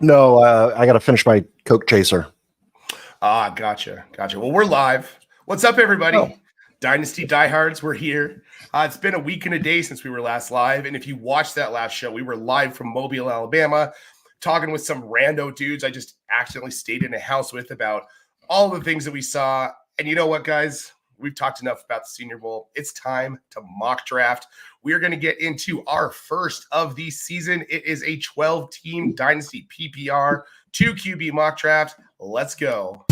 No, I got to finish my Coke chaser. Ah, gotcha. Well, we're live. What's up, everybody? Oh. Dynasty diehards, we're here. It's been a week and a day since we were last live. And if you watched that last show, we were live from Mobile, Alabama, talking with some rando dudes I just accidentally stayed in a house with about all the things that we saw. And you know what, guys? We've talked enough about the Senior Bowl. It's time to mock draft. We are going to get into our first of the season. It is a 12-team Dynasty PPR 2 QB mock draft. Let's go.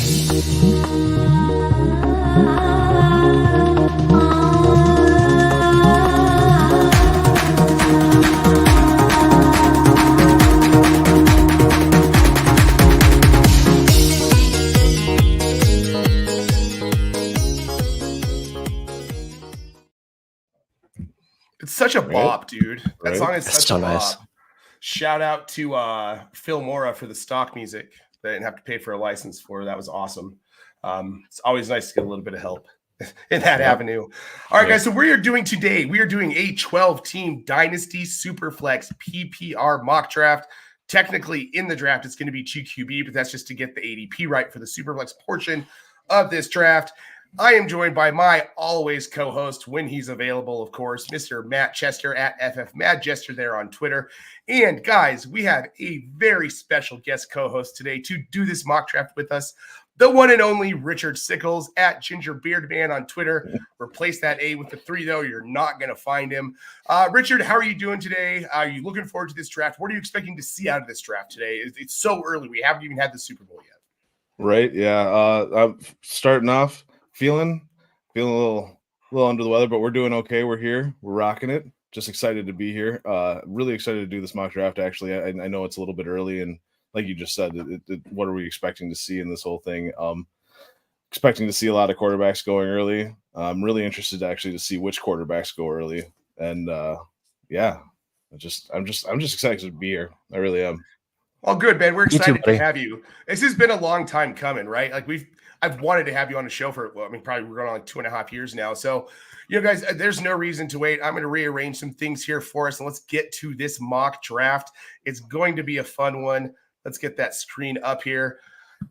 It's such a bop, dude. That song is such a bop. Nice. Shout out to Phil Mora for the stock music that I didn't have to pay for a license for. That was awesome. It's always nice to get a little bit of help in that avenue. All right, guys. So we are doing today, we are doing a 12-team Dynasty Superflex PPR mock draft. Technically, in the draft, it's going to be 2 QB, but that's just to get the ADP right for the Superflex portion of this draft. I am joined by my always co-host, when he's available, of course, Mr. Matt Chester at FFMadJester there on Twitter. And guys, we have a very special guest co-host today to do this mock draft with us, the one and only Richard Sickels at GingerBeardMan on Twitter. Replace that A with the 3, though. You're not going to find him. Richard, how are you doing today? Are you looking forward to this draft? What are you expecting to see out of this draft today? It's so early. We haven't even had the Super Bowl yet. Right, yeah. I'm starting off. Feeling a little under the weather, but we're doing okay. We're here. We're rocking it. Just excited to be here. Really excited to do this mock draft. Actually, I know it's a little bit early, and like you just said, what are we expecting to see in this whole thing? Expecting to see a lot of quarterbacks going early. I'm really interested to see which quarterbacks go early, and yeah, I'm just excited to be here. I really am. Well, good, man. We're excited to have you. This has been a long time coming, right? Like I've wanted to have you on the show for, probably we're going on like 2.5 years now. So, guys, there's no reason to wait. I'm going to rearrange some things here for us, and let's get to this mock draft. It's going to be a fun one. Let's get that screen up here.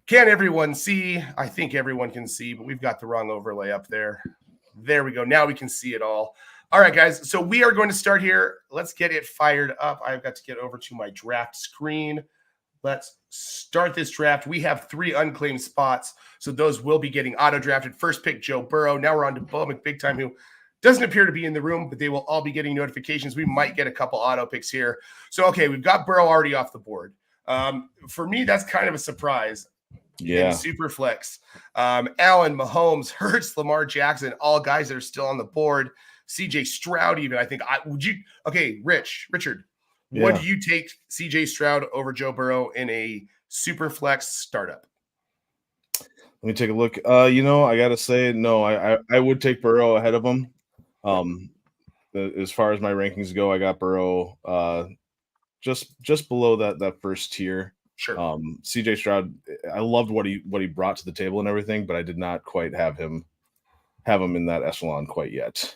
Can everyone see? I think everyone can see, but we've got the wrong overlay up there. There we go. Now we can see it all. All right, guys. So we are going to start here. Let's get it fired up. I've got to get over to my draft screen. Let's start this draft. We have 3 unclaimed spots, so those will be getting auto-drafted. First pick, Joe Burrow. Now we're on to Bo McBigtime, who doesn't appear to be in the room, but they will all be getting notifications. We might get a couple auto picks here. So, okay, we've got Burrow already off the board. For me, that's kind of a surprise. Yeah. In Superflex. Allen, Mahomes, Hurts, Lamar Jackson, all guys that are still on the board. CJ Stroud, even, I think. Okay, Richard. Yeah. Would you take CJ Stroud over Joe Burrow in a super flex startup? Let me take a look. I gotta say, no, I would take Burrow ahead of him. As far as my rankings go, I got Burrow just below that first tier. Sure. CJ Stroud, I loved what he brought to the table and everything, but I did not quite have him in that echelon quite yet.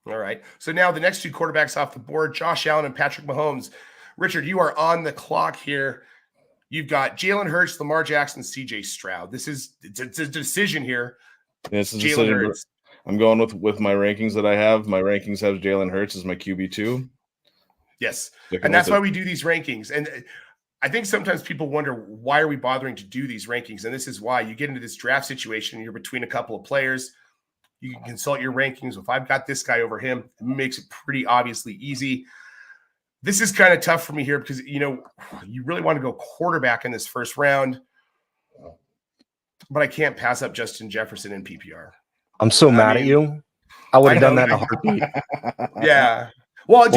All right. So now the next 2 quarterbacks off the board, Josh Allen and Patrick Mahomes. Richard, you are on the clock here. You've got Jalen Hurts, Lamar Jackson, CJ Stroud. It's a decision here. This is Jalen Hurts. I'm going with my rankings that I have. My rankings have Jalen Hurts as my QB2. Yes. And that's why we do these rankings. And I think sometimes people wonder, why are we bothering to do these rankings? And this is why. You get into this draft situation, you're between a couple of players. You can consult your rankings. If I've got this guy over him, it makes it pretty obviously easy. This is kind of tough for me here because, you really want to go quarterback in this first round, but I can't pass up Justin Jefferson in PPR. I'm so mad at you. I would have done that in a heartbeat. Yeah. Well,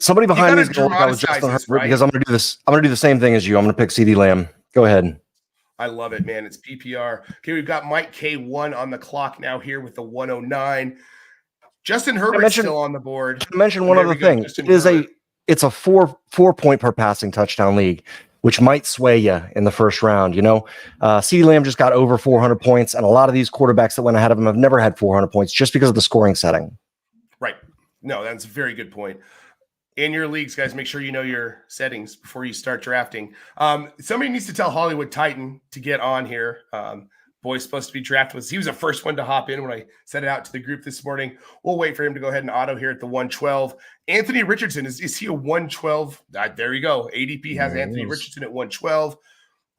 somebody behind me is going to Justin Herbert, right? Because I'm going to do this. I'm going to do the same thing as you. I'm going to pick CeeDee Lamb. Go ahead. I love it, man. It's PPR. Okay, we've got Mike K1 on the clock now here with the 109. Justin Herbert's still on the board. I mentioned one other thing. It's a four point per passing touchdown league, which might sway you in the first round. CeeDee Lamb just got over 400 points, and a lot of these quarterbacks that went ahead of him have never had 400 points just because of the scoring setting. Right. No, that's a very good point. In your leagues, guys, make sure you know your settings before you start drafting. Somebody needs to tell Hollywood Titan to get on here. Boy's supposed to be drafted. He was the first one to hop in when I sent it out to the group this morning. We'll wait for him to go ahead and auto here at the 112. Anthony Richardson, is he a 112? There you go. ADP has Anthony Richardson at 112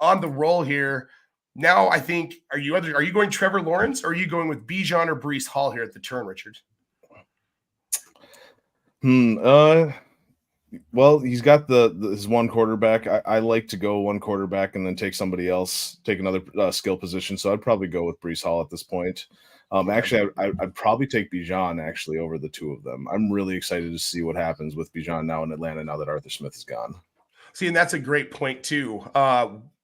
on the roll here. Now, I think, are you going Trevor Lawrence, or are you going with Bijan or Breece Hall here at the turn, Richard? Well, he's got his one quarterback. I like to go one quarterback and then take somebody else, take another skill position. So I'd probably go with Breece Hall at this point. Actually, I'd probably take Bijan actually over the two of them. I'm really excited to see what happens with Bijan now in Atlanta, now that Arthur Smith is gone. See, and that's a great point too.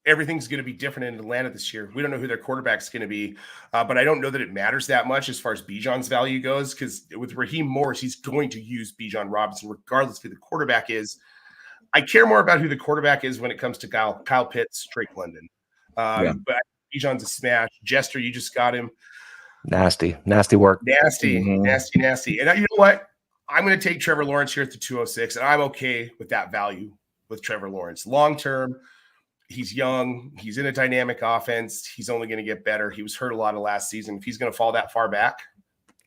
Everything's going to be different in Atlanta this year. We don't know who their quarterback's going to be, but I don't know that it matters that much as far as Bijan's value goes, because with Raheem Morris, he's going to use Bijan Robinson regardless of who the quarterback is. I care more about who the quarterback is when it comes to Kyle Pitts, Drake London. But Bijan's a smash. Jester, you just got him. Nasty work. Nasty. And you know what? I'm going to take Trevor Lawrence here at the 206, and I'm okay with that value with Trevor Lawrence. Long-term, he's young. He's in a dynamic offense. He's only going to get better. He was hurt a lot of last season. If he's going to fall that far back.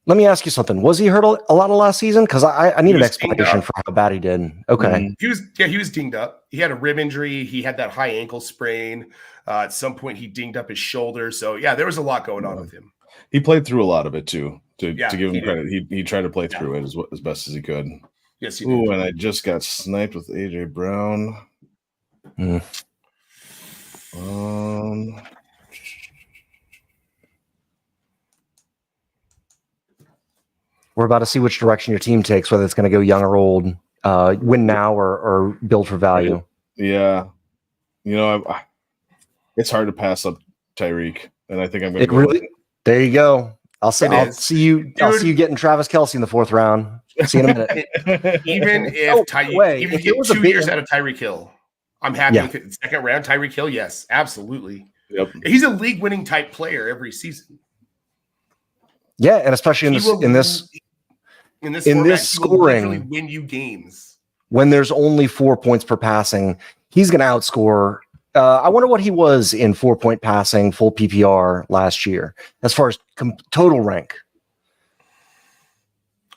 Let me ask you something. Was he hurt a lot of last season? Because I need an explanation for how bad he did. Okay. He was dinged up. He had a rib injury. He had that high ankle sprain. At some point, he dinged up his shoulder. So, yeah, there was a lot going on with him. He played through a lot of it, too, to give him credit. He tried to play through it as best as he could. Yes, he did. Ooh, and I just got sniped with A.J. Brown. We're about to see which direction your team takes, whether it's going to go young or old, win now or build for value. Yeah. You know, it's hard to pass up Tyreek, and I think I'm going to go. There you go. I'll see you getting Travis Kelce in the 4th round. See you in a minute. Even if you get 2 years out of Tyreek Hill, I'm happy with it. Second round, Tyreek Hill, yes, absolutely. Yep. He's a league-winning type player every season. Yeah, and especially in this scoring, win you games. When there's only 4 points per passing, he's going to outscore. I wonder what he was in 4-point passing, full PPR last year, as far as total rank.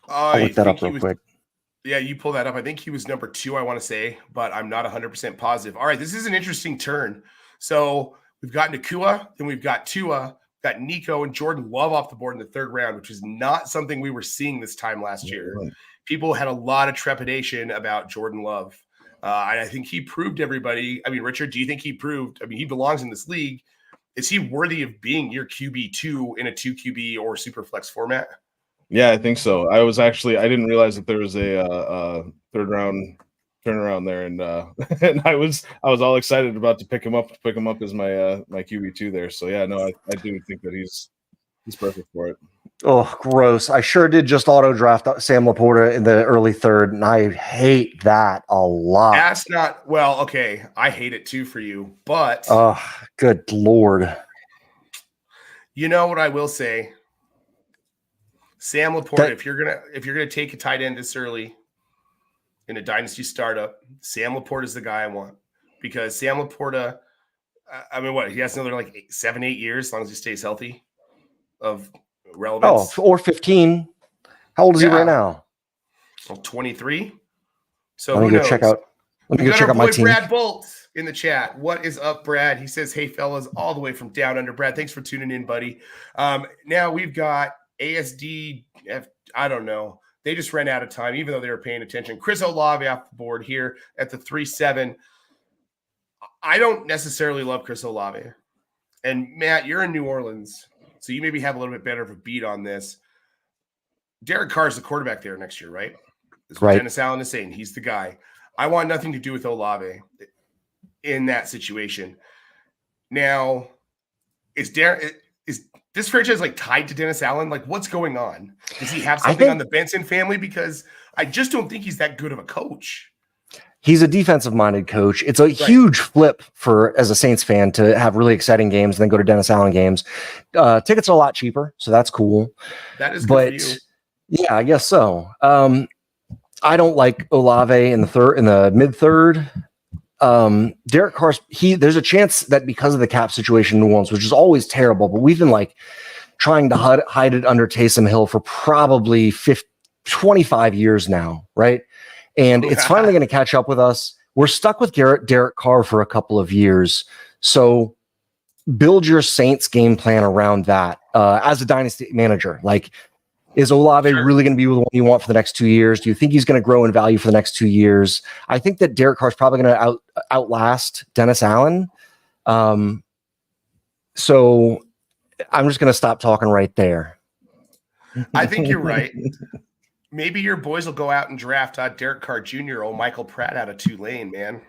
I'll look that up real quick. Yeah, you pull that up. I think he was number 2, I want to say, but I'm not 100% positive. All right, this is an interesting turn. So we've got Nakua, then we've got Tua, got Nico and Jordan Love off the board in the 3rd round, which is not something we were seeing this time last year. Right. People had a lot of trepidation about Jordan Love. And I think he proved everybody. I mean, Richard, do you think he proved? I mean, he belongs in this league. Is he worthy of being your QB2 in a 2 QB or Superflex format? Yeah, I think so. I didn't realize that there was a 3rd round turnaround there, and and I was all excited about to pick him up as my my QB2 there. So yeah, no, I do think that he's perfect for it. Oh, gross. I sure did just auto draft Sam Laporta in the early 3rd, and I hate that a lot. That's not okay. I hate it too for you, but oh, good Lord. You know what I will say? Sam Laporta, if you're gonna take a tight end this early in a dynasty startup, Sam Laporta is the guy I want, because Sam Laporta, I mean, he has another 7-8 years as long as he stays healthy of relevance. Oh, or 15. How old is he right now? 23. So let me go check out. Let me go check out my team. Brad Bolt in the chat. What is up, Brad? He says, "Hey fellas, all the way from down under." Brad, thanks for tuning in, buddy. Now we've got ASD. I don't know. They just ran out of time, even though they were paying attention. Chris Olave off the board here at the 3-7. I don't necessarily love Chris Olave. And Matt, you're in New Orleans, so you maybe have a little bit better of a beat on this. Derek Carr is the quarterback there next year, right? That's what Dennis Allen is saying. He's the guy. I want nothing to do with Olave in that situation. Now, is this franchise tied to Dennis Allen? What's going on? Does he have something on the Benson family? Because I just don't think he's that good of a coach. He's a defensive-minded coach. It's a huge flip as a Saints fan to have really exciting games and then go to Dennis Allen games. Tickets are a lot cheaper, so that's cool. That is good for you. Yeah, I guess so. I don't like Olave in the mid third. Derek Carr's there's a chance that because of the cap situation in New Orleans, which is always terrible, but we've been like trying to hide it under Taysom Hill for probably 25 years now, right? And it's finally going to catch up with us. We're stuck with Derek Carr for a couple of years. So build your Saints game plan around that as a dynasty manager. Like, is Olave really going to be the one you want for the next 2 years? Do you think he's going to grow in value for the next 2 years? I think that Derek Carr is probably going to outlast Dennis Allen. So I'm just going to stop talking right there. I think you're right. Maybe your boys will go out and draft Derek Carr Jr. or Michael Pratt out of Tulane, man.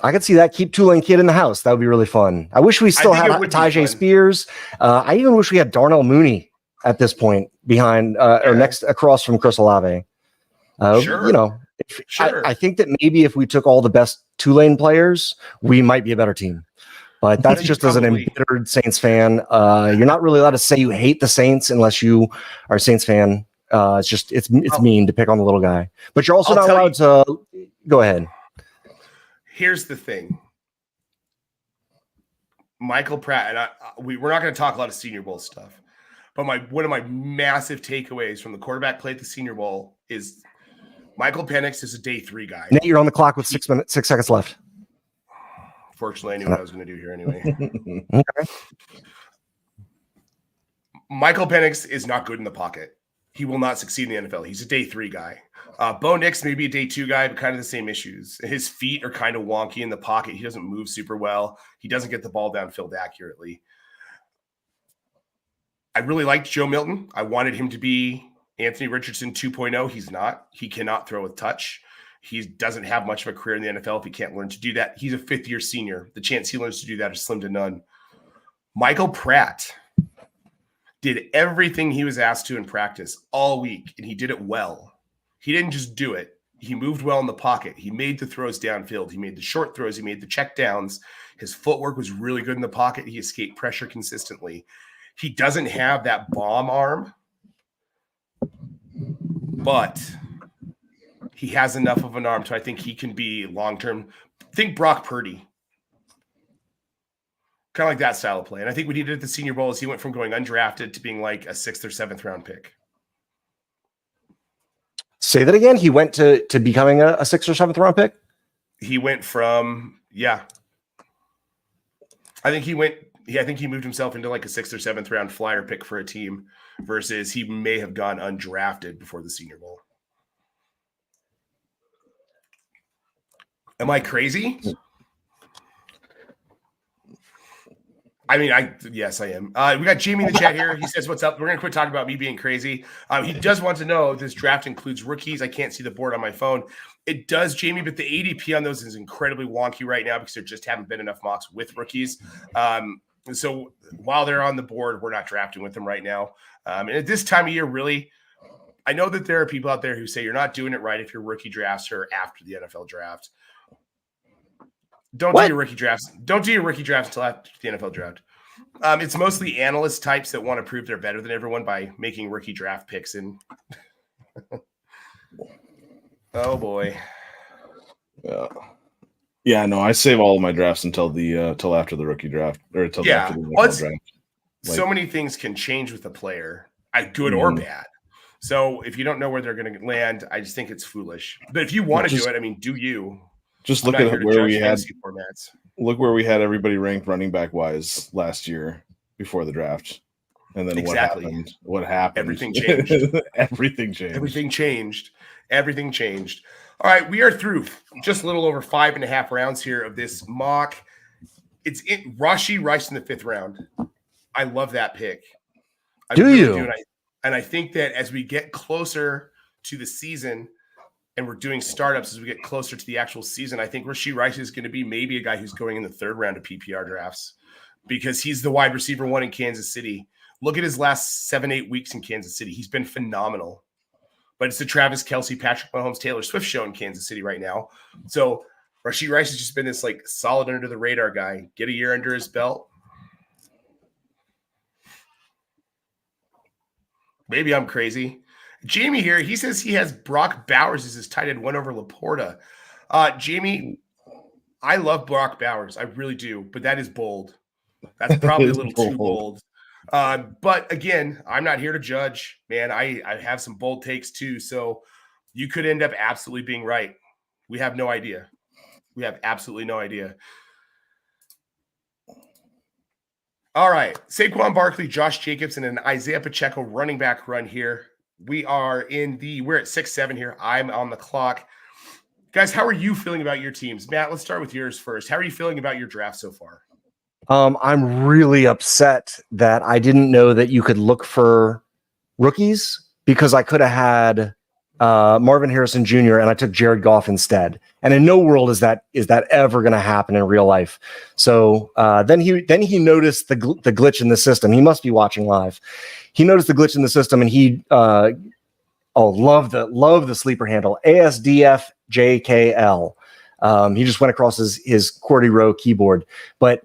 I could see that. Keep Tulane Kid in the house. That would be really fun. I wish we still had Tajay Spears. I even wish we had Darnell Mooney at this point behind or next across from Chris Olave. Sure. You know, I think that maybe if we took all the best Tulane players, we might be a better team. But that's just as an embittered Saints fan. You're not really allowed to say you hate the Saints unless you are a Saints fan. It's mean to pick on the little guy. But you're also not allowed to go ahead. Here's the thing. Michael Pratt, and we're not going to talk a lot of Senior Bowl stuff. But one of my massive takeaways from the quarterback play at the Senior Bowl is Michael Penix is a day 3 guy. Nate, you're on the clock with 6 seconds left. Fortunately, I knew what I was going to do here anyway. Okay. Michael Penix is not good in the pocket. He will not succeed in the NFL. He's a day 3 guy. Bo Nix may be a day 2 guy, but kind of the same issues. His feet are kind of wonky in the pocket. He doesn't move super well. He doesn't get the ball downfield accurately. I really liked Joe Milton. I wanted him to be Anthony Richardson 2.0. He's not. He cannot throw with touch. He doesn't have much of a career in the NFL if he can't learn to do that. He's a 5th-year senior. The chance he learns to do that is slim to none. Michael Pratt did everything he was asked to in practice all week, and he did it well. He didn't just do it. He moved well in the pocket. He made the throws downfield. He made the short throws. He made the check downs. His footwork was really good in the pocket. He escaped pressure consistently. He doesn't have that bomb arm, but he has enough of an arm to I think he can be long-term. Think Brock Purdy. Kind of like that style of play. And I think what he did at the Senior Bowl is he went from going undrafted to being like a 6th or 7th round pick. Say that again. He went to becoming a 6th or 7th round pick? He went from, I think he moved himself into like a 6th or 7th round flyer pick for a team versus he may have gone undrafted before the Senior Bowl. Am I crazy? I mean, yes, I am. We got Jamie in the chat here. He says, what's up? We're going to quit talking about me being crazy. He does want to know if this draft includes rookies. I can't see the board on my phone. It does, Jamie, but the ADP on those is incredibly wonky right now because there just haven't been enough mocks with rookies. So while they're on the board, we're not drafting with them right now. And at this time of year, really, I know that there are people out there who say you're not doing it right if your rookie drafts are after the NFL draft. Don't do your rookie drafts. Don't do your rookie drafts until after the NFL draft. It's mostly analyst types that want to prove they're better than everyone by making rookie draft picks. And oh boy, yeah. No, I save all of my drafts until the till after the rookie draft or until after the NFL draft. So many things can change with a player, good or bad. So if you don't know where they're going to land, I just think it's foolish. But if you want to do it, I mean, do you? Just look at where we had formats. Look where we had everybody ranked running back wise last year before the draft, and then what happened? Everything changed. Everything changed. All right, we are through just a little over 5.5 rounds here of this mock. It's Rashee Rice in the 5th round. I love that pick. And I think that as we get closer to the season. And we're doing startups as we get closer to the actual season. I think Rashee Rice is going to be maybe a guy who's going in the 3rd round of PPR drafts because he's the wide receiver 1 in Kansas City. Look at his last 7-8 weeks in Kansas City. He's been phenomenal. But it's the Travis Kelce, Patrick Mahomes, Taylor Swift show in Kansas City right now. So Rashee Rice has just been this like solid under the radar guy. Get a year under his belt. Maybe I'm crazy. Jamie here, he says he has Brock Bowers as his tight end 1 over Laporta. Jamie, I love Brock Bowers. I really do, but that is bold. That's probably a little too bold. But again, I'm not here to judge, man. I have some bold takes too. So you could end up absolutely being right. We have no idea. We have absolutely no idea. All right. Saquon Barkley, Josh Jacobs, and an Isaiah Pacheco running back run here. We're at 6-7 here. I'm on the clock. Guys, how are you feeling about your teams? Matt, let's start with yours first. How are you feeling about your draft so far? I'm really upset that I didn't know that you could look for rookies, because I could have had Marvin Harrison Jr. and I took Jared Goff instead. And in no world is that ever going to happen in real life. So then he noticed the glitch in the system. He must be watching live. He noticed the glitch in the system, and he love the sleeper handle, ASDFJKL. He just went across his QWERTY row keyboard, but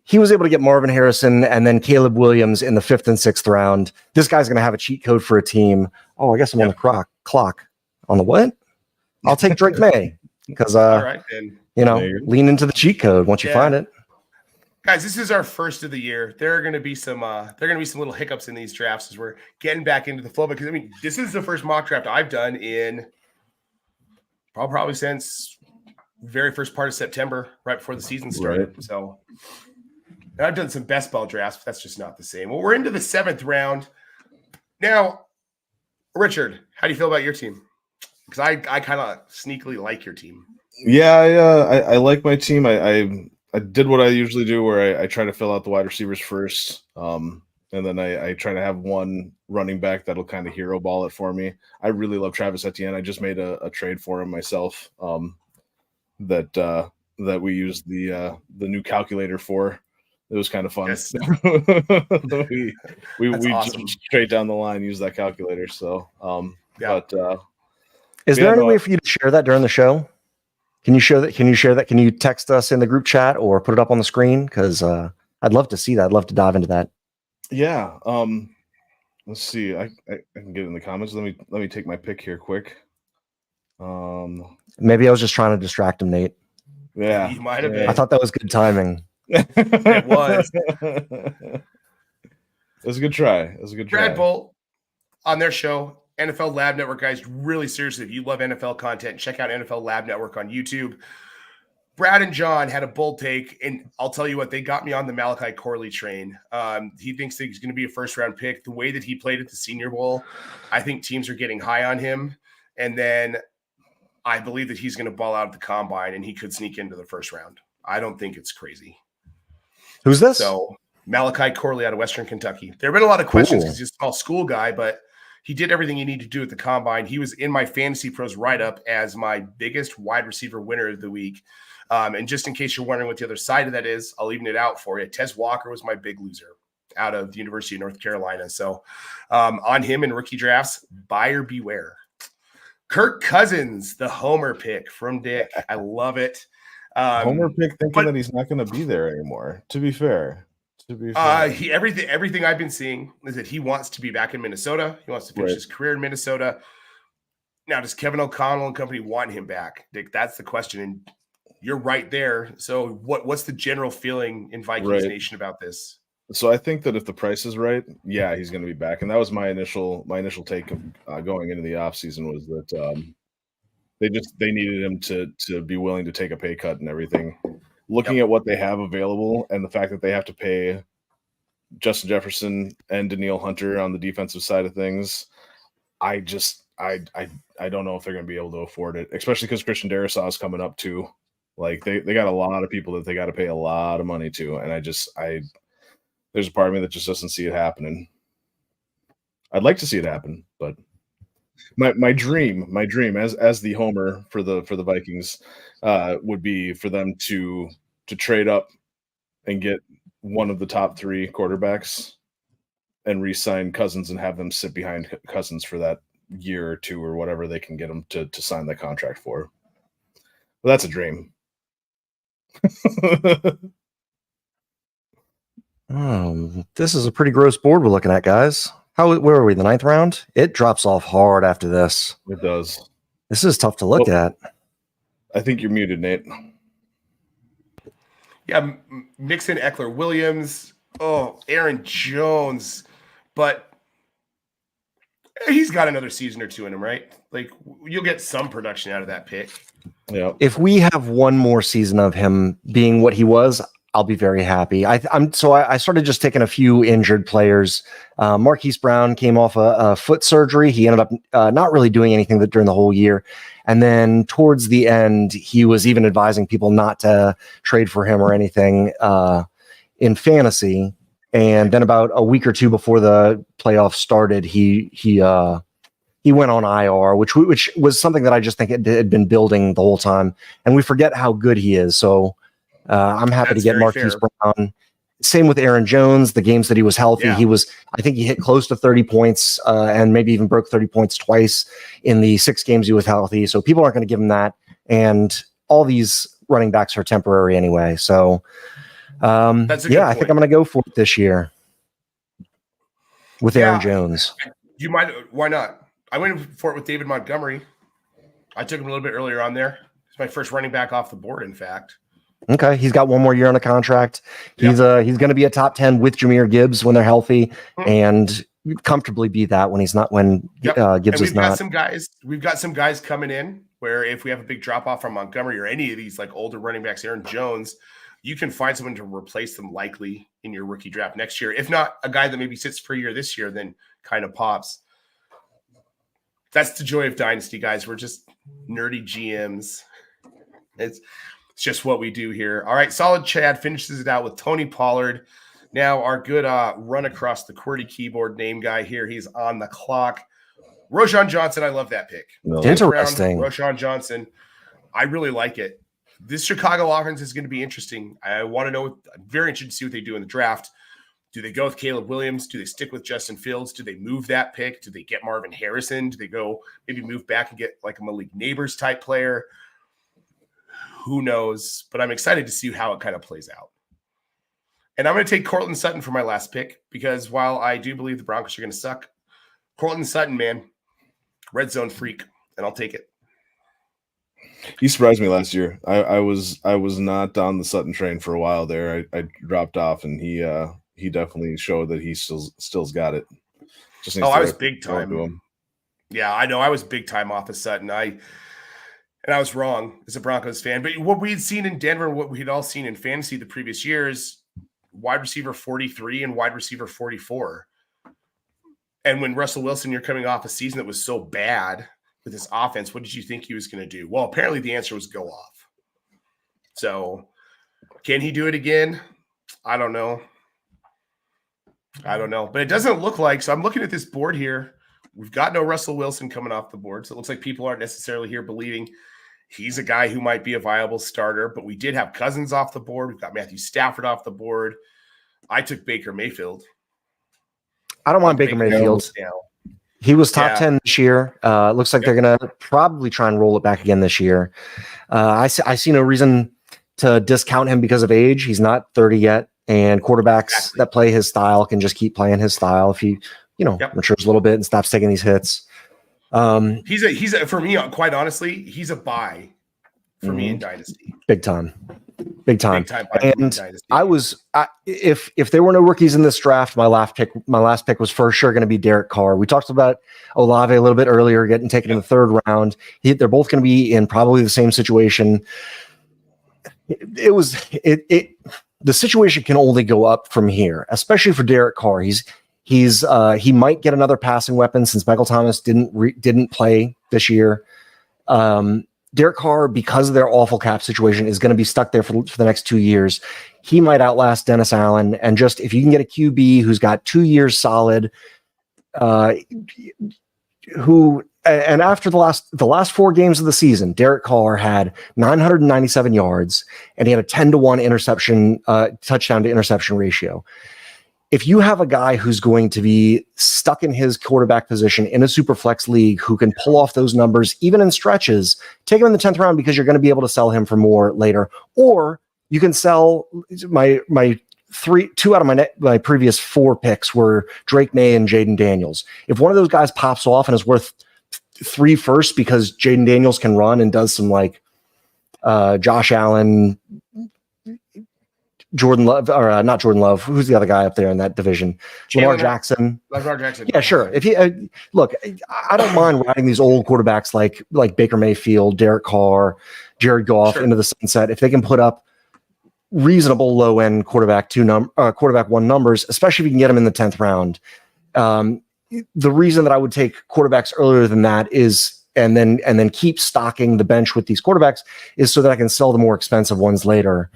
he was able to get Marvin Harrison and then Caleb Williams in the 5th and 6th round. This guy's going to have a cheat code for a team. Oh, I guess I'm on the clock. On the what? I'll take Drake May, because all right, lean into the cheat code once you find it. Guys, this is our first of the year. There are going to be some little hiccups in these drafts as we're getting back into the flow, because this is the first mock draft I've done in probably since very first part of September, right before the season started. Right. So and I've done some best ball drafts, but that's just not the same. Well, we're into the 7th round. Now, Richard, how do you feel about your team? Because I kind of sneakily like your team. Yeah, I like my team. I did what I usually do, where I try to fill out the wide receivers first. And then I try to have one running back that'll kind of hero ball it for me. I really love Travis Etienne. I just made a trade for him myself. That we used the new calculator for. It was kind of fun. Yes. we awesome. Just straight down the line use that calculator. So but is there any way for you to share that during the show? Can you share that? Can you text us in the group chat or put it up on the screen? Because I'd love to see that. I'd love to dive into that. Yeah. Let's see. I can get it in the comments. Let me take my pick here quick. Maybe I was just trying to distract him, Nate. Yeah, you might have been. I thought that was good timing. It was. It was a good try. Brad Bolt on their show, NFL Lab Network, guys. Really seriously, if you love NFL content, check out NFL Lab Network on YouTube. Brad and John had a bold take, and I'll tell you what, they got me on the Malachi Corley train. He thinks that he's going to be a first-round pick. The way that he played at the Senior Bowl, I think teams are getting high on him. And then I believe that he's going to ball out at the combine, and he could sneak into the first round. I don't think it's crazy. Who's this? So Malachi Corley out of Western Kentucky. There have been a lot of questions because he's a small school guy, but he did everything he needed to do at the combine. He was in my Fantasy Pros write-up as my biggest wide receiver winner of the week. And just in case you're wondering what the other side of that is, I'll even it out for you. Tez Walker was my big loser out of the University of North Carolina. So on him in rookie drafts, buyer beware. Kirk Cousins, the homer pick from Dick. I love it. Homer pick thinking that he's not going to be there anymore, to be fair. Everything I've been seeing is that he wants to be back in Minnesota. He wants to finish his career in Minnesota. Now, does Kevin O'Connell and company want him back? Dick, that's the question. And you're right there. So what's the general feeling in Vikings Nation about this? So I think that if the price is right, yeah, he's going to be back. And that was my initial take of going into the offseason was that they needed him to be willing to take a pay cut and everything. Looking at what they have available and the fact that they have to pay Justin Jefferson and Danielle Hunter on the defensive side of things, I don't know if they're going to be able to afford it, especially because Christian Darrisaw is coming up too. Like they got a lot of people that they got to pay a lot of money to, and there's a part of me that just doesn't see it happening. I'd like to see it happen, but my dream as the homer for the Vikings would be for them to trade up and get one of the top 3 quarterbacks and re-sign Cousins and have them sit behind Cousins for that year or 2 or whatever they can get them to sign that contract for. Well, that's a dream. This is a pretty gross board we're looking at, guys. Where are we? The 9th round? It drops off hard after this. It does. This is tough to look at. I think you're muted, Nate. Yeah, Mixon, Eckler, Williams. Oh, Aaron Jones. But he's got another season or two in him, right? Like, you'll get some production out of that pick. Yeah. If we have one more season of him being what he was, I'll be very happy. I started just taking a few injured players. Marquise Brown came off a foot surgery. He ended up not really doing anything during the whole year. And then towards the end, he was even advising people not to trade for him or anything in fantasy. And then about a week or two before the playoffs started, he went on IR, which was something that I just think it had been building the whole time. And we forget how good he is. So I'm happy to get Marquise Brown. Same with Aaron Jones. The games that he was healthy, I think he hit close to 30 points and maybe even broke 30 points twice in the 6 games he was healthy. So people aren't going to give him that. And all these running backs are temporary anyway. So that's a good point. I think I'm going to go for it this year with Aaron Jones. You might. Why not? I went for it with David Montgomery. I took him a little bit earlier on there. It's my first running back off the board, in fact. Okay, he's got one more year on a contract. He's going to be a top 10 with Jahmyr Gibbs when they're healthy, and comfortably be that when he's not. When Gibbs is not. We've got some guys coming in where if we have a big drop off from Montgomery or any of these like older running backs, Aaron Jones, you can find someone to replace them likely in your rookie draft next year. If not a guy that maybe sits for a year this year, then kind of pops. That's the joy of Dynasty, guys. We're just nerdy GMs. It's just what we do here. All right, Solid Chad finishes it out with Tony Pollard. Now our good run across the QWERTY keyboard name guy here. He's on the clock. Roschon Johnson, I love that pick. Interesting. Roschon Johnson, I really like it. This Chicago offense is going to be interesting. I want to know. I'm very interested to see what they do in the draft. Do they go with Caleb Williams? Do they stick with Justin Fields? Do they move that pick? Do they get Marvin Harrison? Do they go maybe move back and get like a Malik Neighbors type player? Who knows? But I'm excited to see how it kind of plays out. And I'm going to take Courtland Sutton for my last pick because while I do believe the Broncos are going to suck, Courtland Sutton, man, red zone freak, and I'll take it. He surprised me last year. I was not on the Sutton train for a while there. I dropped off, and he definitely showed that he still's got it. I was big time. Yeah, I know. I was big time off of Sutton. And I was wrong as a Broncos fan. But what we had seen in Denver, what we had all seen in fantasy the previous years, wide receiver 43 and wide receiver 44. And when Russell Wilson, you're coming off a season that was so bad with his offense, what did you think he was going to do? Well, apparently the answer was go off. So can he do it again? I don't know. But it doesn't look like, so I'm looking at this board here. We've got no Russell Wilson coming off the board. So it looks like people aren't necessarily here believing he's a guy who might be a viable starter, but we did have Cousins off the board. We've got Matthew Stafford off the board. I took Baker Mayfield. I don't want Baker Mayfield. He was top 10 this year. Looks like they're going to probably try and roll it back again this year. I see no reason to discount him because of age. He's not 30 yet, and quarterbacks that play his style can just keep playing his style if he matures a little bit and stops taking these hits. He's a for me, quite honestly, he's a buy for me in Dynasty. Big time. And if there were no rookies in this draft, my last pick was for sure going to be Derek Carr. We talked about Olave a little bit earlier, getting taken in the 3rd round. They're both going to be in probably the same situation. The situation can only go up from here, especially for Derek Carr. He might get another passing weapon since Michael Thomas didn't play this year. Derek Carr, because of their awful cap situation, is going to be stuck there for the next 2 years. He might outlast Dennis Allen. And just if you can get a QB who's got 2 years solid, and after the last 4 games of the season, Derek Carr had 997 yards and he had a 10-to-1 touchdown to interception ratio. If you have a guy who's going to be stuck in his quarterback position in a super flex league who can pull off those numbers, even in stretches, take him in the 10th round because you're going to be able to sell him for more later. Or you can sell my two out of my previous 4 picks were Drake May and Jaden Daniels. If one of those guys pops off and is worth 3 firsts because Jaden Daniels can run and does some like Josh Allen, Jordan Love, or not Jordan Love. Who's the other guy up there in that division? Lamar Jackson. Yeah, sure. If you look, I don't mind riding these old quarterbacks like Baker Mayfield, Derek Carr, Jared Goff into the sunset. If they can put up reasonable low end quarterback 1 numbers, especially if you can get them in the 10th round. The reason that I would take quarterbacks earlier than that is, and then keep stocking the bench with these quarterbacks, is so that I can sell the more expensive ones later.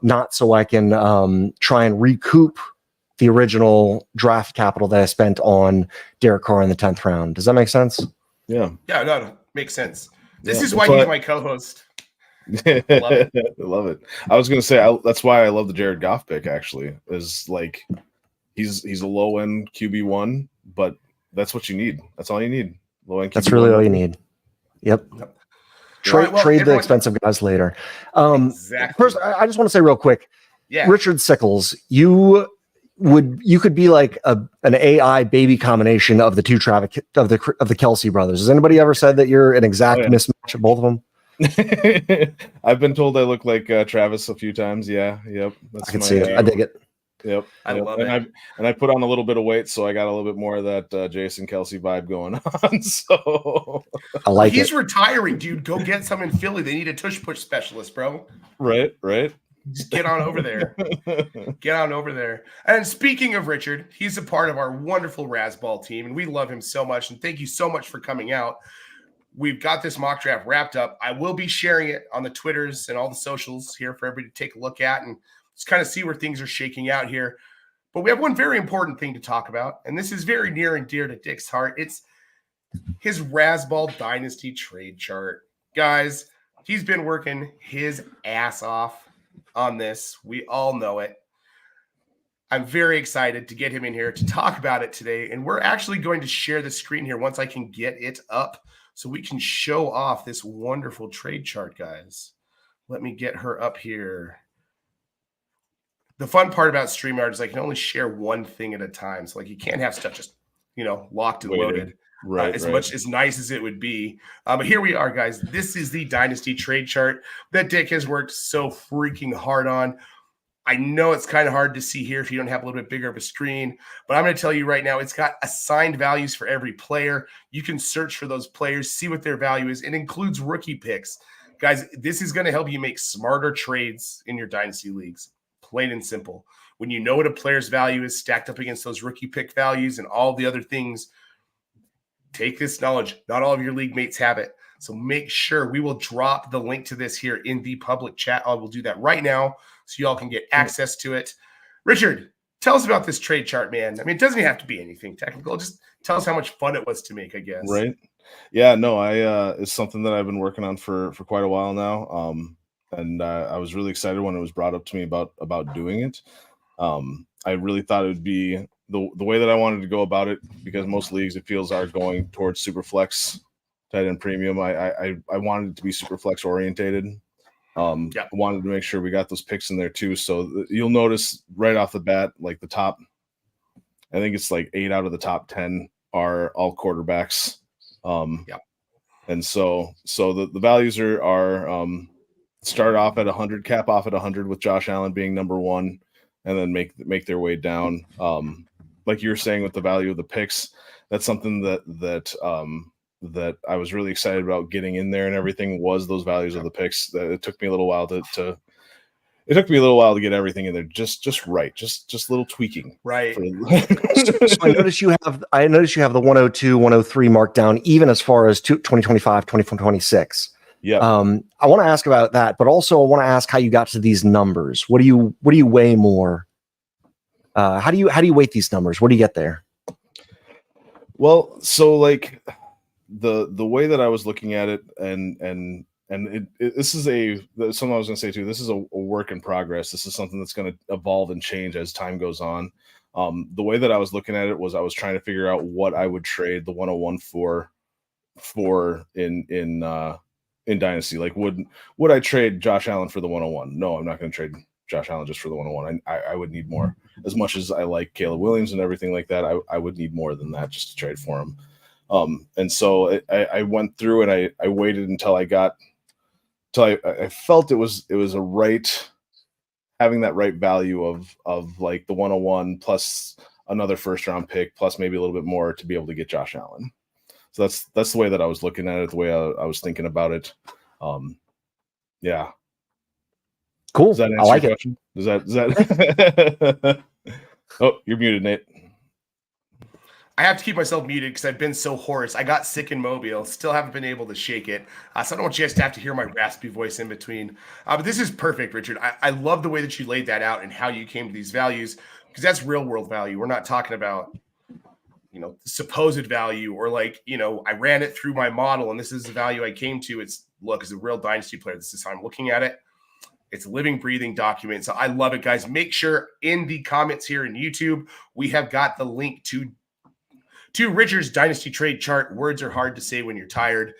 Not so I can try and recoup the original draft capital that I spent on Derek Carr in the 10th round. Does that make sense? Yeah. Yeah, no, makes sense. This is why he's my co-host. Love it. I love it. I was going to say, that's why I love the Jared Goff pick, actually, is like he's a low-end QB1, but that's what you need. That's all you need. Low-end QB1. That's really all you need. Yep. Trade the expensive guys later. Exactly. First, I just want to say real quick, yeah, Richard Sickels, you could be like an AI baby combination of the two of the Kelsey brothers. Has anybody ever said that you're an exact mismatch of both of them? I've been told I look like Travis a few times. Yeah, yep. I can see it. I dig it. Yep, I love it. I put on a little bit of weight, so I got a little bit more of that Jason Kelsey vibe going on. So I like He's retiring, dude. Go get some in Philly. They need a tush push specialist, bro. Right. Just get on over there. Get on over there. And speaking of Richard, he's a part of our wonderful Razzball team, and we love him so much. And thank you so much for coming out. We've got this mock draft wrapped up. I will be sharing it on the Twitters and all the socials here for everybody to take a look at and just kind of see where things are shaking out here. But we have one very important thing to talk about, and this is very near and dear to Dick's heart. It's his Razzball Dynasty trade chart. Guys, he's been working his ass off on this. We all know it. I'm very excited to get him in here to talk about it today, and we're actually going to share the screen here once I can get it up so we can show off this wonderful trade chart, guys. Let me get her up here. The fun part about StreamYard is I can only share one thing at a time. So like you can't have stuff just, locked and loaded. Right. Much as nice as it would be. But here we are, guys. This is the Dynasty trade chart that Dick has worked so freaking hard on. I know it's kind of hard to see here if you don't have a little bit bigger of a screen, but I'm going to tell you right now, it's got assigned values for every player. You can search for those players, see what their value is. It includes rookie picks. Guys, this is going to help you make smarter trades in your Dynasty leagues. Plain and simple. When you know what a player's value is stacked up against those rookie pick values and all the other things, take this knowledge. Not all of your league mates have it. So make sure we will drop the link to this here in the public chat. I will do that right now so y'all can get access to it. Richard, tell us about this trade chart, man. I mean, it doesn't have to be anything technical. Just tell us how much fun it was to make, I guess. Right. Yeah, no, it's something that I've been working on for quite a while now. And I was really excited when it was brought up to me about doing it. I really thought it would be the way that I wanted to go about it, because most leagues, it feels, are going towards Superflex, tight end premium. I wanted it to be Superflex orientated. I wanted to make sure we got those picks in there too. So you'll notice right off the bat, like the top, I think it's like 8 out of the top 10 are all quarterbacks. And so the values are start off at 100, cap off at 100 with Josh Allen being number 1, and then make their way down. Like you were saying with the value of the picks, that's something that I was really excited about getting in there, and everything was those values of the picks. It took me a little while to get everything in there just right, just little tweaking. Right. So I noticed you have the 102, 103 marked down, even as far as 2025, 2026. Yeah. I want to ask about that, but also I want to ask how you got to these numbers. What do you weigh more? How do you weight these numbers? What do you get there? Well, so like the way that I was looking at it, and this is something I was going to say too. This is a work in progress. This is something that's going to evolve and change as time goes on. The way that I was looking at it was I was trying to figure out what I would trade the 101 for in Dynasty. Like, would I trade Josh Allen for the 101? No, I'm not going to trade Josh Allen just for the 101. I would need more. As much as I like Caleb Williams and everything like that, I would need more than that just to trade for him. And so I went through and I waited until I felt it was a right, having that right value of like the 101 plus another first round pick plus maybe a little bit more to be able to get Josh Allen. So that's the way that I was looking at it, the way I was thinking about it. Yeah. Cool. Does that answer I like your it. question? Does that Oh, you're muted, Nate. I have to keep myself muted because I've been so hoarse. I got sick in Mobile, still haven't been able to shake it. So I don't want you guys to have to hear my raspy voice in between. But this is perfect, Richard. I love the way that you laid that out and how you came to these values, because that's real world value. We're not talking about, supposed value or like, I ran it through my model and this is the value I came to. It's, look, as a real Dynasty player, this is how I'm looking at it. It's a living, breathing document. So I love it, guys. Make sure in the comments here in YouTube, we have got the link to Richard's Dynasty trade chart. Words are hard to say when you're tired.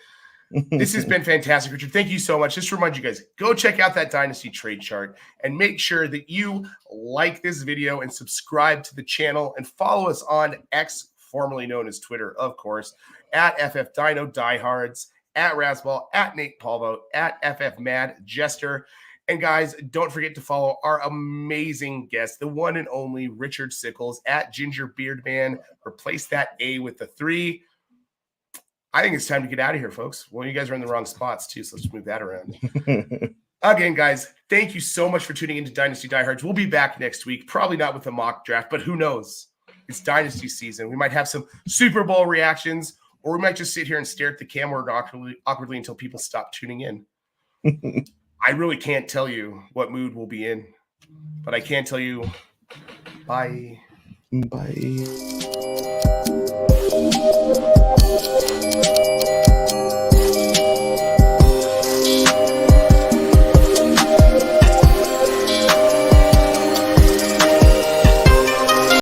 This has been fantastic, Richard. Thank you so much. Just to remind you guys, go check out that Dynasty trade chart and make sure that you like this video and subscribe to the channel and follow us on X, formerly known as Twitter, of course, at FFDinoDiehards, at Razzball, at Nate Polvogt, at FFMadJester. And guys, don't forget to follow our amazing guest, the one and only Richard Sickels at Ginger Beardman. Replace that A with the 3. I think it's time to get out of here, folks. Well, you guys are in the wrong spots too, so let's move that around. Again, guys, thank you so much for tuning into Dynasty Diehards. We'll be back next week, probably not with a mock draft, but who knows? It's Dynasty season. We might have some Super Bowl reactions, or we might just sit here and stare at the camera awkwardly until people stop tuning in. I really can't tell you what mood we'll be in, but I can tell you bye. Bye.